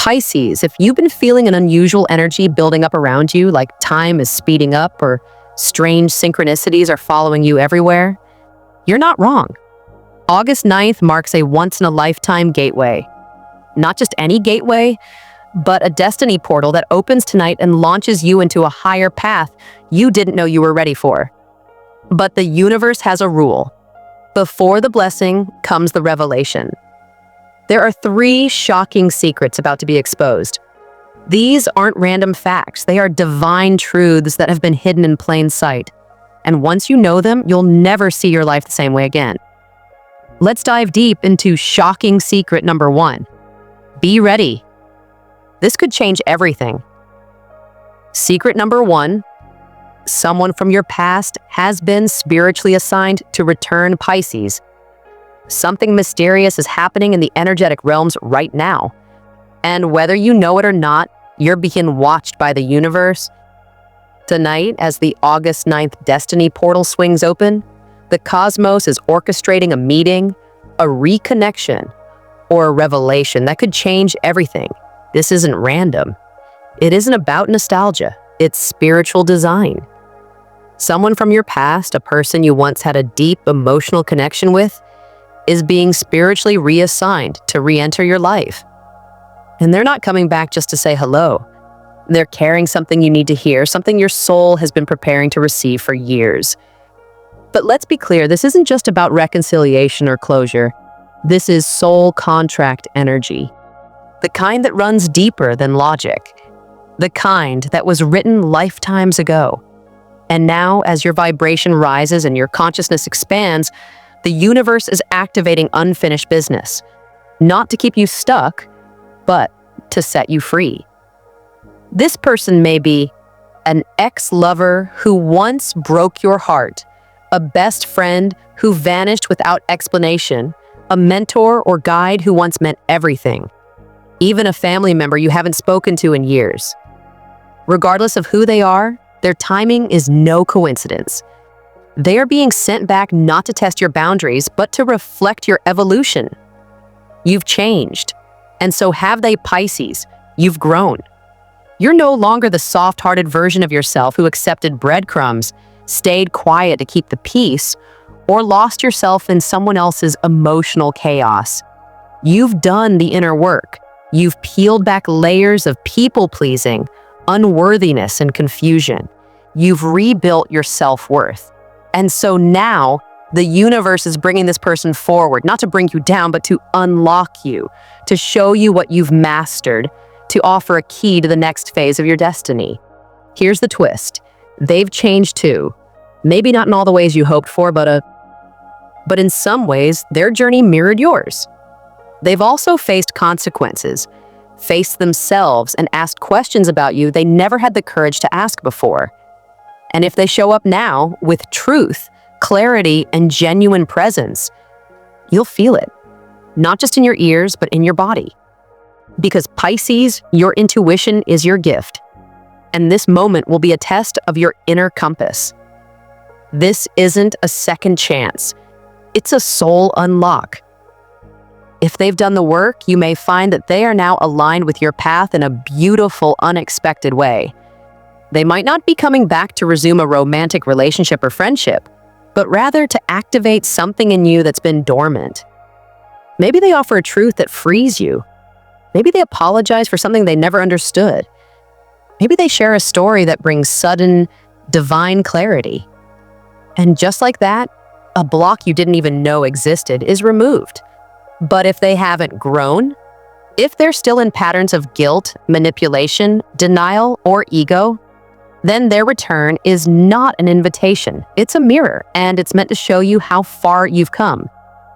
Pisces, if you've been feeling an unusual energy building up around you, like time is speeding up or strange synchronicities are following you everywhere, you're not wrong. August 9th marks a once-in-a-lifetime gateway. Not just any gateway, but a destiny portal that opens tonight and launches you into a higher path you didn't know you were ready for. But the universe has a rule. Before the blessing comes the revelation. There are 3 shocking secrets about to be exposed. These aren't random facts. They are divine truths that have been hidden in plain sight. And once you know them, you'll never see your life the same way again. Let's dive deep into shocking secret number 1. Be ready. This could change everything. Secret number 1. Someone from your past has been spiritually assigned to return Pisces. Something mysterious is happening in the energetic realms right now. And whether you know it or not, you're being watched by the universe. Tonight, as the August 9th destiny portal swings open, the cosmos is orchestrating a meeting, a reconnection, or a revelation that could change everything. This isn't random. It isn't about nostalgia. It's spiritual design. Someone from your past, a person you once had a deep emotional connection with, is being spiritually reassigned to re-enter your life. And they're not coming back just to say hello. They're carrying something you need to hear, something your soul has been preparing to receive for years. But let's be clear, this isn't just about reconciliation or closure. This is soul contract energy. The kind that runs deeper than logic. The kind that was written lifetimes ago. And now, as your vibration rises and your consciousness expands, the universe is activating unfinished business. Not to keep you stuck, but to set you free. This person may be an ex-lover who once broke your heart, a best friend who vanished without explanation, a mentor or guide who once meant everything, even a family member you haven't spoken to in years. Regardless of who they are, their timing is no coincidence. They are being sent back not to test your boundaries, but to reflect your evolution. You've changed, and so have they, Pisces. You've grown. You're no longer the soft-hearted version of yourself who accepted breadcrumbs, stayed quiet to keep the peace, or lost yourself in someone else's emotional chaos. You've done the inner work. You've peeled back layers of people-pleasing, unworthiness, and confusion. You've rebuilt your self-worth. And so now, the universe is bringing this person forward, not to bring you down, but to unlock you, to show you what you've mastered, to offer a key to the next phase of your destiny. Here's the twist. They've changed too. Maybe not in all the ways you hoped for, but in some ways, their journey mirrored yours. They've also faced consequences, faced themselves, and asked questions about you they never had the courage to ask before. And if they show up now with truth, clarity, and genuine presence, you'll feel it. Not just in your ears, but in your body. Because Pisces, your intuition is your gift. And this moment will be a test of your inner compass. This isn't a second chance. It's a soul unlock. If they've done the work, you may find that they are now aligned with your path in a beautiful, unexpected way. They might not be coming back to resume a romantic relationship or friendship, but rather to activate something in you that's been dormant. Maybe they offer a truth that frees you. Maybe they apologize for something they never understood. Maybe they share a story that brings sudden, divine clarity. And just like that, a block you didn't even know existed is removed. But if they haven't grown, if they're still in patterns of guilt, manipulation, denial, or ego, then their return is not an invitation. It's a mirror, and it's meant to show you how far you've come.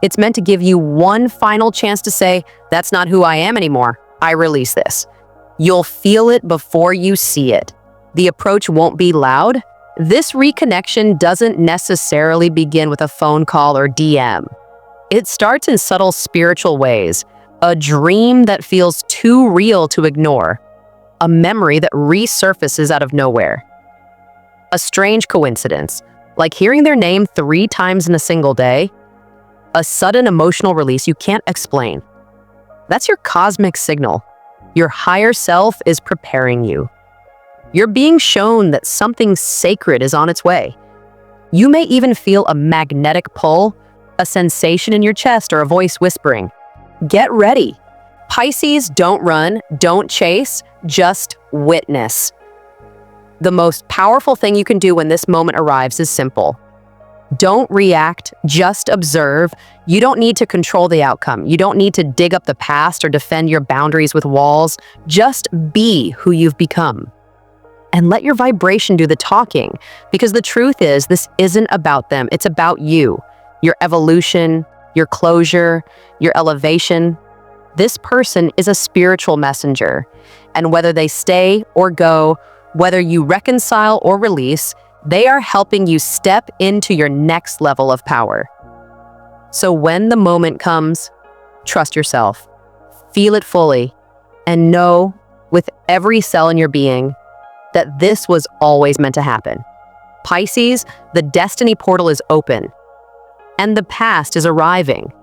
It's meant to give you one final chance to say, that's not who I am anymore. I release this. You'll feel it before you see it. The approach won't be loud. This reconnection doesn't necessarily begin with a phone call or DM. It starts in subtle spiritual ways, a dream that feels too real to ignore, a memory that resurfaces out of nowhere. A strange coincidence, like hearing their name 3 times in a single day, a sudden emotional release you can't explain. That's your cosmic signal. Your higher self is preparing you. You're being shown that something sacred is on its way. You may even feel a magnetic pull, a sensation in your chest, or a voice whispering, "Get ready." Pisces, don't run, don't chase, just witness. The most powerful thing you can do when this moment arrives is simple. Don't react, just observe. You don't need to control the outcome. You don't need to dig up the past or defend your boundaries with walls. Just be who you've become. And let your vibration do the talking, because the truth is, this isn't about them. It's about you, your evolution, your closure, your elevation. This person is a spiritual messenger, and whether they stay or go, whether you reconcile or release, they are helping you step into your next level of power. So when the moment comes, trust yourself, feel it fully, and know with every cell in your being that this was always meant to happen. Pisces, the destiny portal is open, and the past is arriving,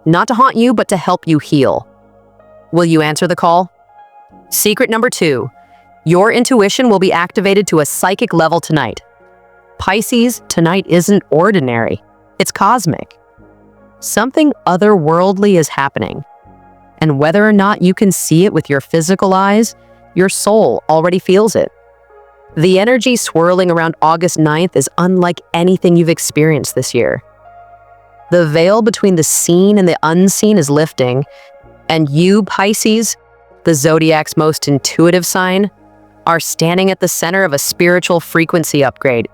not to haunt you, but to help you heal. Will you answer the call? Secret number 2, your intuition will be activated to a psychic level tonight. Pisces, tonight isn't ordinary, it's cosmic. Something otherworldly is happening, and whether or not you can see it with your physical eyes, your soul already feels it. The energy swirling around August 9th is unlike anything you've experienced this year. The veil between the seen and the unseen is lifting, and you, Pisces, the zodiac's most intuitive sign, are standing at the center of a spiritual frequency upgrade.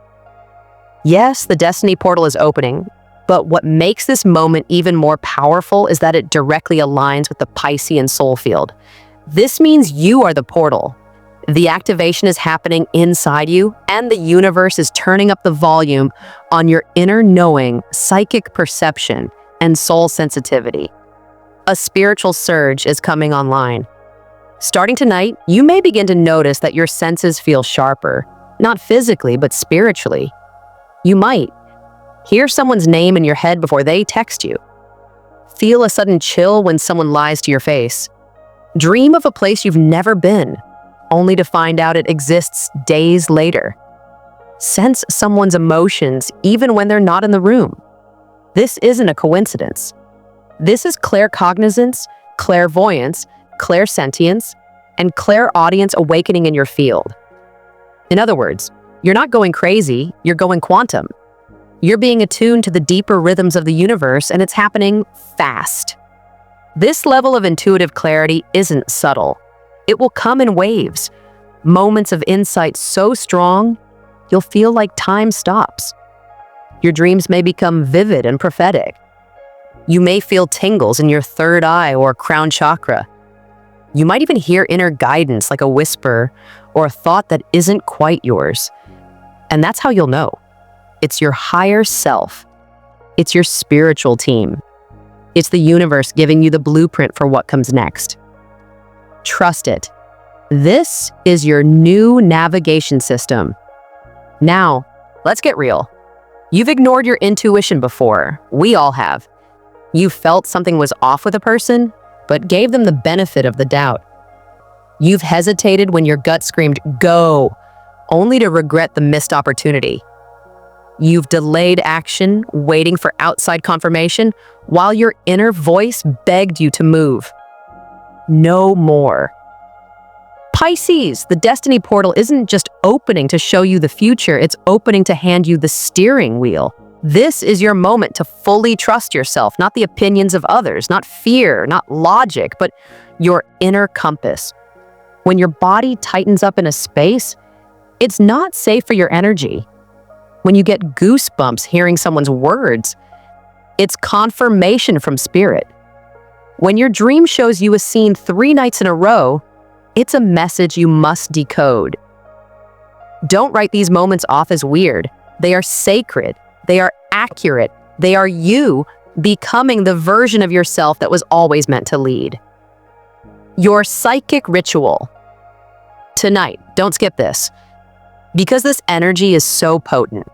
Yes, the destiny portal is opening, but what makes this moment even more powerful is that it directly aligns with the Piscean soul field. This means you are the portal. The activation is happening inside you, and the universe is turning up the volume on your inner knowing, psychic perception, and soul sensitivity. A spiritual surge is coming online. Starting tonight, you may begin to notice that your senses feel sharper, not physically, but spiritually. You might hear someone's name in your head before they text you. Feel a sudden chill when someone lies to your face. Dream of a place you've never been, only to find out it exists days later. Sense someone's emotions even when they're not in the room. This isn't a coincidence. This is claircognizance, clairvoyance, clairsentience, and clairaudience awakening in your field. In other words, you're not going crazy, you're going quantum. You're being attuned to the deeper rhythms of the universe, and it's happening fast. This level of intuitive clarity isn't subtle. It will come in waves, moments of insight so strong, you'll feel like time stops. Your dreams may become vivid and prophetic. You may feel tingles in your third eye or crown chakra. You might even hear inner guidance like a whisper or a thought that isn't quite yours. And that's how you'll know. It's your higher self. It's your spiritual team. It's the universe giving you the blueprint for what comes next. Trust it. This is your new navigation system. Now, let's get real. You've ignored your intuition before. We all have. You felt something was off with a person, but gave them the benefit of the doubt. You've hesitated when your gut screamed, "Go," only to regret the missed opportunity. You've delayed action, waiting for outside confirmation, while your inner voice begged you to move. No more. Pisces, the destiny portal isn't just opening to show you the future, it's opening to hand you the steering wheel. This is your moment to fully trust yourself, not the opinions of others, not fear, not logic, but your inner compass. When your body tightens up in a space, it's not safe for your energy. When you get goosebumps hearing someone's words, it's confirmation from spirit. When your dream shows you a scene 3 nights in a row, it's a message you must decode. Don't write these moments off as weird. They are sacred. They are accurate. They are you becoming the version of yourself that was always meant to lead. Your psychic ritual. Tonight, don't skip this. Because this energy is so potent,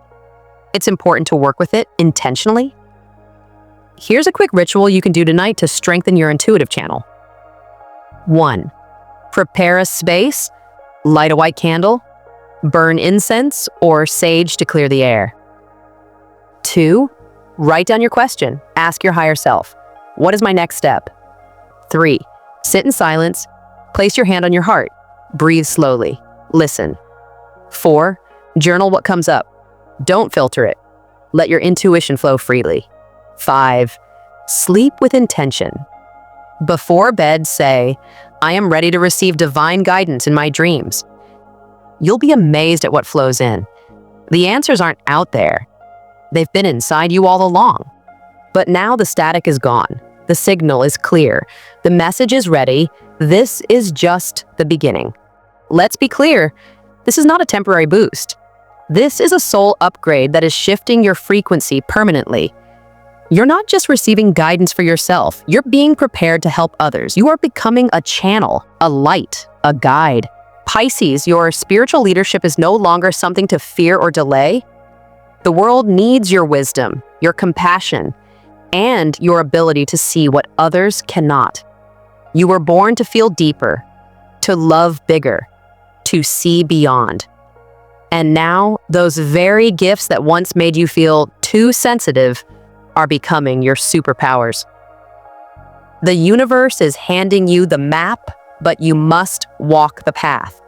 it's important to work with it intentionally. Here's a quick ritual you can do tonight to strengthen your intuitive channel. 1. Prepare a space, light a white candle, burn incense or sage to clear the air. 2. Write down your question. Ask your higher self, what is my next step? 3. Sit in silence. Place your hand on your heart. Breathe slowly. Listen. 4. Journal what comes up. Don't filter it. Let your intuition flow freely. 5. Sleep with intention. Before bed, say, I am ready to receive divine guidance in my dreams. You'll be amazed at what flows in. The answers aren't out there. They've been inside you all along. But now the static is gone. The signal is clear. The message is ready. This is just the beginning. Let's be clear. This is not a temporary boost. This is a soul upgrade that is shifting your frequency permanently. You're not just receiving guidance for yourself. You're being prepared to help others. You are becoming a channel, a light, a guide. Pisces, your spiritual leadership is no longer something to fear or delay. The world needs your wisdom, your compassion, and your ability to see what others cannot. You were born to feel deeper, to love bigger, to see beyond. And now, those very gifts that once made you feel too sensitive are becoming your superpowers. The universe is handing you the map, but you must walk the path.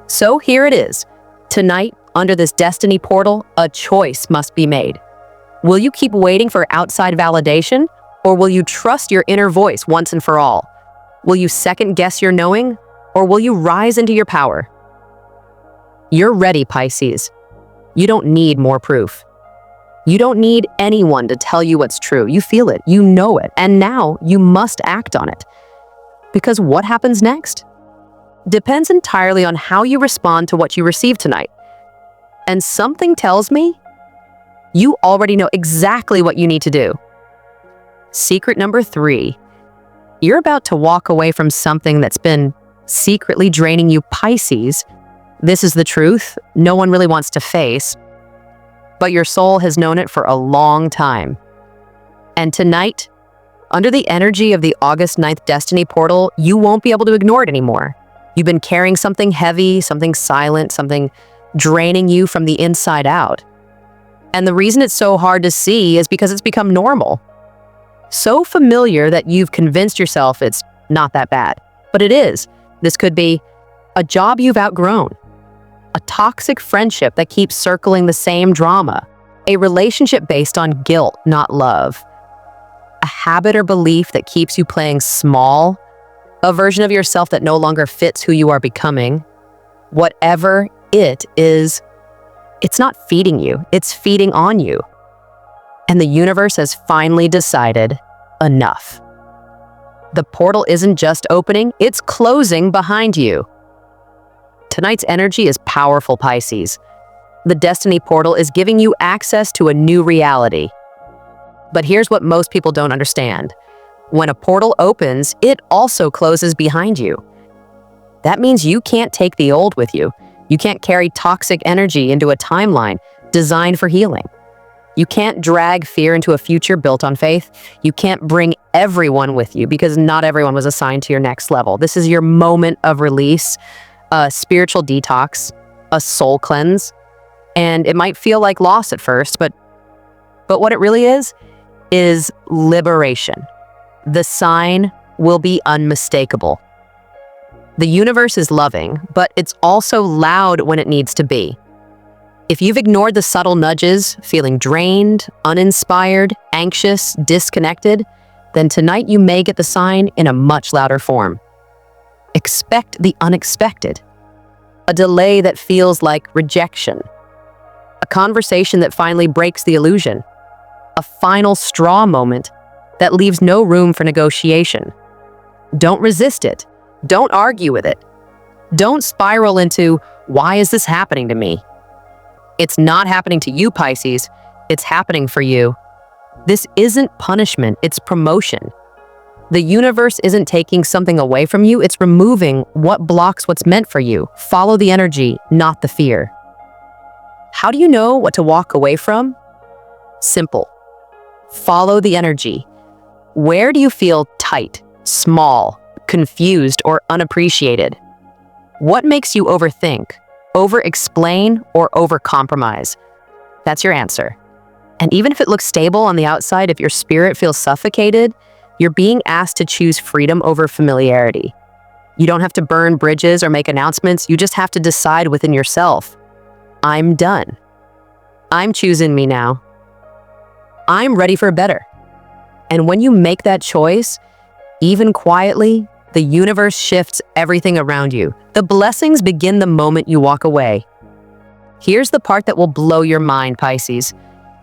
So here it is. Tonight, under this destiny portal, a choice must be made. Will you keep waiting for outside validation, or will you trust your inner voice once and for all? Will you second guess your knowing, or will you rise into your power? You're ready, Pisces. You don't need more proof. You don't need anyone to tell you what's true. You feel it, you know it, and now you must act on it. Because what happens next depends entirely on how you respond to what you receive tonight. And something tells me you already know exactly what you need to do. Secret number 3, you're about to walk away from something that's been secretly draining you, Pisces. This is the truth no one really wants to face, but your soul has known it for a long time. And tonight, under the energy of the August 9th destiny portal, you won't be able to ignore it anymore. You've been carrying something heavy, something silent, something draining you from the inside out. And the reason it's so hard to see is because it's become normal. So familiar that you've convinced yourself it's not that bad. But it is. This could be a job you've outgrown, a toxic friendship that keeps circling the same drama, a relationship based on guilt, not love, a habit or belief that keeps you playing small, a version of yourself that no longer fits who you are becoming. Whatever it is, it's not feeding you, it's feeding on you. And the universe has finally decided enough. The portal isn't just opening, it's closing behind you. Tonight's energy is powerful, Pisces. The destiny portal is giving you access to a new reality. But here's what most people don't understand. When a portal opens, it also closes behind you. That means you can't take the old with you. You can't carry toxic energy into a timeline designed for healing. You can't drag fear into a future built on faith. You can't bring everyone with you because not everyone was assigned to your next level. This is your moment of release, a spiritual detox, a soul cleanse. And it might feel like loss at first, but what it really is liberation. The sign will be unmistakable. The universe is loving, but it's also loud when it needs to be. If you've ignored the subtle nudges, feeling drained, uninspired, anxious, disconnected, then tonight you may get the sign in a much louder form. Expect the unexpected. A delay that feels like rejection. A conversation that finally breaks the illusion. A final straw moment that leaves no room for negotiation. Don't resist it. Don't argue with it. Don't spiral into, why is this happening to me? It's not happening to you, Pisces. It's happening for you. This isn't punishment, it's promotion. The universe isn't taking something away from you, it's removing what blocks what's meant for you. Follow the energy, not the fear. How do you know what to walk away from? Simple. Follow the energy. Where do you feel tight, small, confused, or unappreciated? What makes you overthink, over-explain, or over-compromise? That's your answer. And even if it looks stable on the outside, if your spirit feels suffocated, you're being asked to choose freedom over familiarity. You don't have to burn bridges or make announcements. You just have to decide within yourself. I'm done. I'm choosing me now. I'm ready for better. And when you make that choice, even quietly, the universe shifts everything around you. The blessings begin the moment you walk away. Here's the part that will blow your mind, Pisces.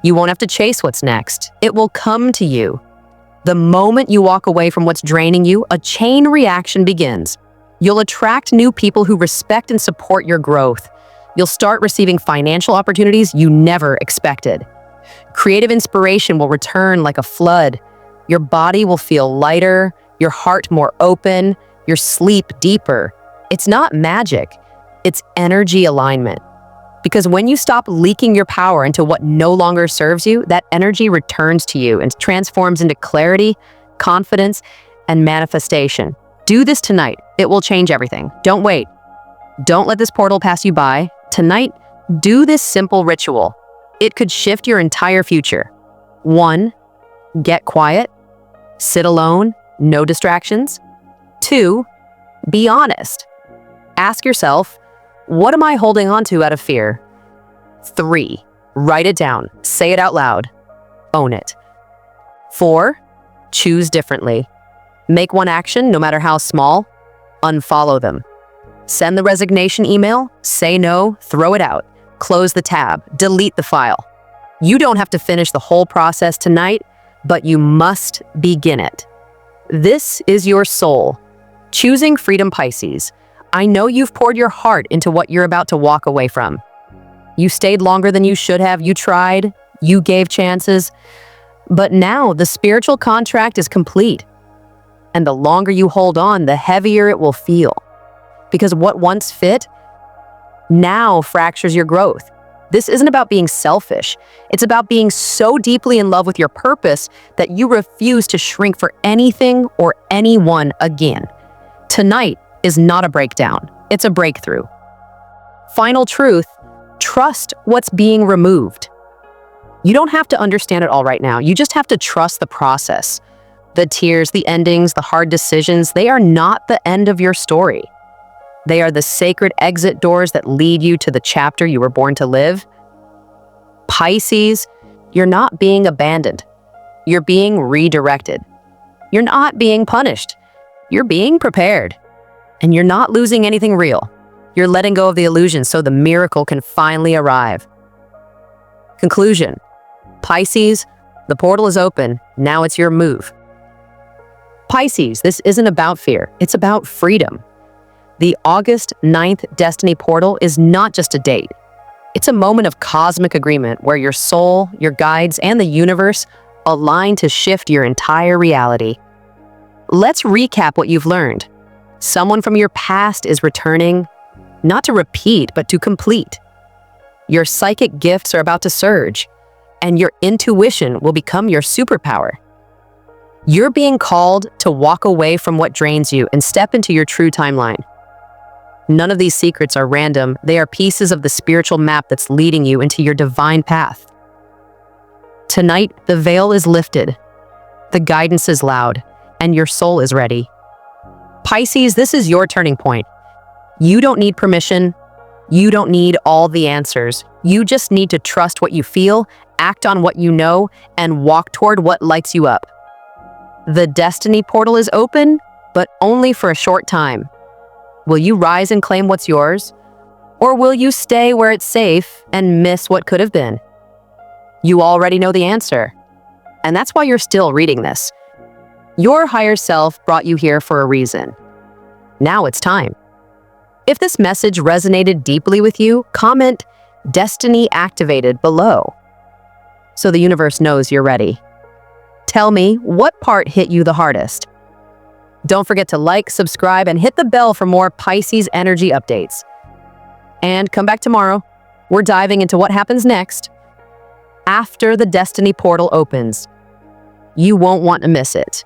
You won't have to chase what's next. It will come to you. The moment you walk away from what's draining you, a chain reaction begins. You'll attract new people who respect and support your growth. You'll start receiving financial opportunities you never expected. Creative inspiration will return like a flood. Your body will feel lighter, your heart more open, your sleep deeper. It's not magic, it's energy alignment. Because when you stop leaking your power into what no longer serves you, that energy returns to you and transforms into clarity, confidence, and manifestation. Do this tonight. It will change everything. Don't wait. Don't let this portal pass you by. Tonight, do this simple ritual. It could shift your entire future. 1. Get quiet. Sit alone. No distractions. 2. Be honest. Ask yourself, what am I holding on to out of fear? 3. Write it down. Say it out loud. Own it. 4. Choose differently. Make one action, no matter how small. Unfollow them. Send the resignation email. Say no. Throw it out. Close the tab. Delete the file. You don't have to finish the whole process tonight, but you must begin it. This is your soul. Choosing freedom, Pisces. I know you've poured your heart into what you're about to walk away from. You stayed longer than you should have. You tried. You gave chances. But now the spiritual contract is complete. And the longer you hold on, the heavier it will feel. Because what once fit now fractures your growth. This isn't about being selfish. It's about being so deeply in love with your purpose that you refuse to shrink for anything or anyone again. Tonight is not a breakdown. It's a breakthrough. Final truth, trust what's being removed. You don't have to understand it all right now. You just have to trust the process. The tears, the endings, the hard decisions, they are not the end of your story. They are the sacred exit doors that lead you to the chapter you were born to live. Pisces, you're not being abandoned. You're being redirected. You're not being punished. You're being prepared. And you're not losing anything real. You're letting go of the illusion so the miracle can finally arrive. Conclusion. Pisces, the portal is open. Now it's your move. Pisces, this isn't about fear. It's about freedom. The August 9th Destiny Portal is not just a date. It's a moment of cosmic agreement where your soul, your guides, and the universe align to shift your entire reality. Let's recap what you've learned. Someone from your past is returning, not to repeat, but to complete. Your psychic gifts are about to surge, and your intuition will become your superpower. You're being called to walk away from what drains you and step into your true timeline. None of these secrets are random. They are pieces of the spiritual map that's leading you into your divine path. Tonight, the veil is lifted, the guidance is loud, and your soul is ready. Pisces, this is your turning point. You don't need permission. You don't need all the answers. You just need to trust what you feel, act on what you know, and walk toward what lights you up. The Destiny Portal is open, but only for a short time. Will you rise and claim what's yours? Or will you stay where it's safe and miss what could have been? You already know the answer. And that's why you're still reading this. Your higher self brought you here for a reason. Now it's time. If this message resonated deeply with you, comment Destiny Activated below so the universe knows you're ready. Tell me what part hit you the hardest. Don't forget to like, subscribe, and hit the bell for more Pisces energy updates. And come back tomorrow. We're diving into what happens next after the Destiny Portal opens. You won't want to miss it.